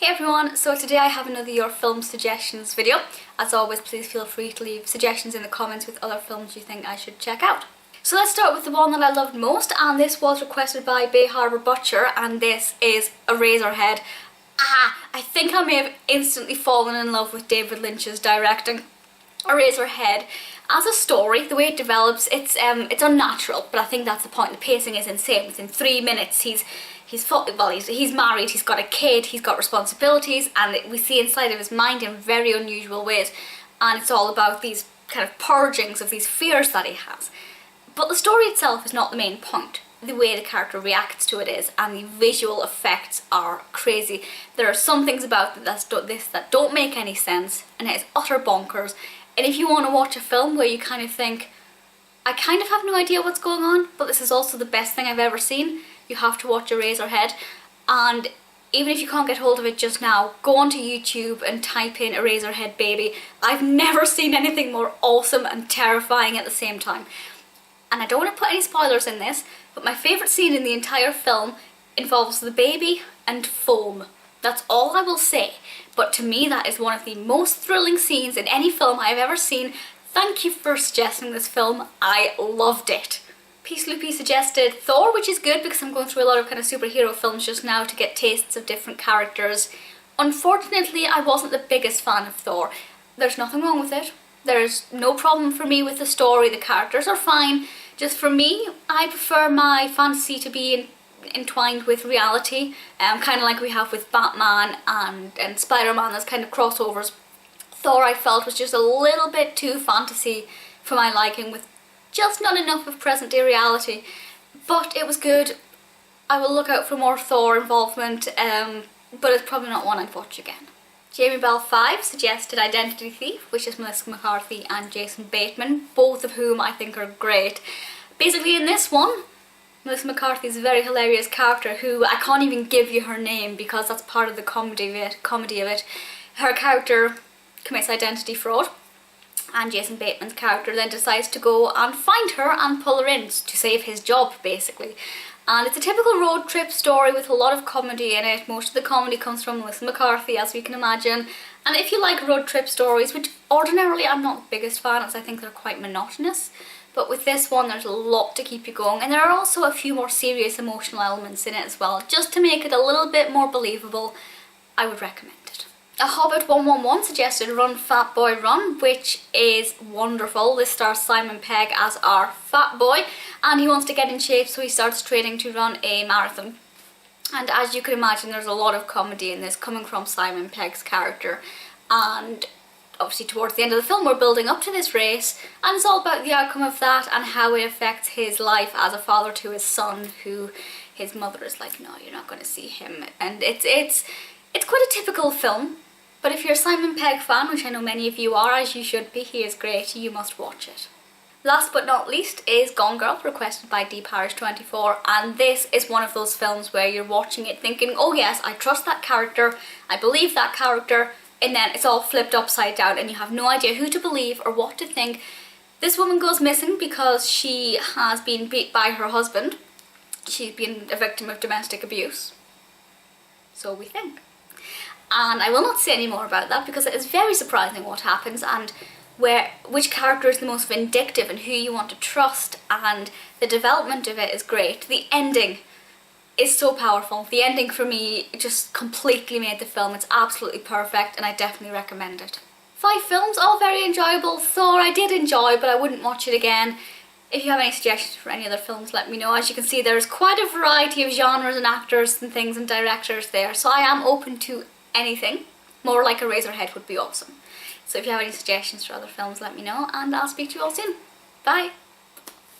Hey everyone, so today I have another Your Film Suggestions video. As always, please feel free to leave suggestions in the comments with other films you think I should check out. So let's start with the one that I loved most, and this was requested by Bay Harbour Butcher, and this is Eraserhead. I think I may have instantly fallen in love with David Lynch's directing. Eraserhead, as a story, the way it develops, it's unnatural, but I think that's the point. The pacing is insane. Within 3 minutes, he's married, he's got a kid, he's got responsibilities, and we see inside of his mind in very unusual ways. And it's all about these kind of purgings of these fears that he has. But the story itself is not the main point. The way the character reacts to it is, and the visual effects are crazy. There are some things about this that don't make any sense, and it is utter bonkers. And if you want to watch a film where you kind of think, I kind of have no idea what's going on, but this is also the best thing I've ever seen, you have to watch Eraserhead. And even if you can't get hold of it just now, go onto YouTube and type in Eraserhead baby. I've never seen anything more awesome and terrifying at the same time. And I don't want to put any spoilers in this, but my favourite scene in the entire film involves the baby and foam. That's all I will say. But to me, that is one of the most thrilling scenes in any film I've ever seen. Thank you for suggesting this film. I loved it. Peace Loopy suggested Thor, which is good because I'm going through a lot of kind of superhero films just now to get tastes of different characters. Unfortunately, I wasn't the biggest fan of Thor. There's nothing wrong with it. There's no problem for me with the story. The characters are fine. Just for me, I prefer my fantasy to be entwined with reality, kind of like we have with Batman and Spider-Man. There's kind of crossovers. Thor, I felt, was just a little bit too fantasy for my liking, with just not enough of present-day reality. But it was good. I will look out for more Thor involvement, but it's probably not one I'd watch again. Jamie Bell 5 suggested Identity Thief, which is Melissa McCarthy and Jason Bateman, both of whom I think are great. Basically in this one, Melissa McCarthy is a very hilarious character who I can't even give you her name because that's part of the comedy of it. Her character commits identity fraud, and Jason Bateman's character then decides to go and find her and pull her in to save his job, basically. And it's a typical road trip story with a lot of comedy in it. Most of the comedy comes from Melissa McCarthy, as we can imagine. And if you like road trip stories, which ordinarily I'm not the biggest fan, as I think they're quite monotonous, but with this one there's a lot to keep you going, and there are also a few more serious emotional elements in it as well. Just to make it a little bit more believable, I would recommend it. A Hobbit 111 suggested Run Fatboy Run, which is wonderful. This stars Simon Pegg as our fat boy, and he wants to get in shape, so he starts training to run a marathon. And as you can imagine, there's a lot of comedy in this coming from Simon Pegg's character, and obviously towards the end of the film we're building up to this race, and it's all about the outcome of that and how it affects his life as a father to his son, who his mother is like, no, you're not going to see him. And it's quite a typical film, but if you're a Simon Pegg fan, which I know many of you are, as you should be, he is great, you must watch it. Last but not least is Gone Girl, requested by DParish24, and this is one of those films where you're watching it thinking, oh yes, I trust that character, I believe that character, and then it's all flipped upside down and you have no idea who to believe or what to think. This woman goes missing because she has been beat by her husband. She's been a victim of domestic abuse. So we think. And I will not say any more about that because it is very surprising what happens and which character is the most vindictive and who you want to trust, and the development of it is great. The ending is so powerful. The ending for me just completely made the film. It's absolutely perfect and I definitely recommend it. 5 films, all very enjoyable. Thor I did enjoy, but I wouldn't watch it again. If you have any suggestions for any other films, let me know. As you can see, there's quite a variety of genres and actors and things and directors there, so I am open to anything. More like Eraserhead would be awesome. So if you have any suggestions for other films, let me know, and I'll speak to you all soon. Bye!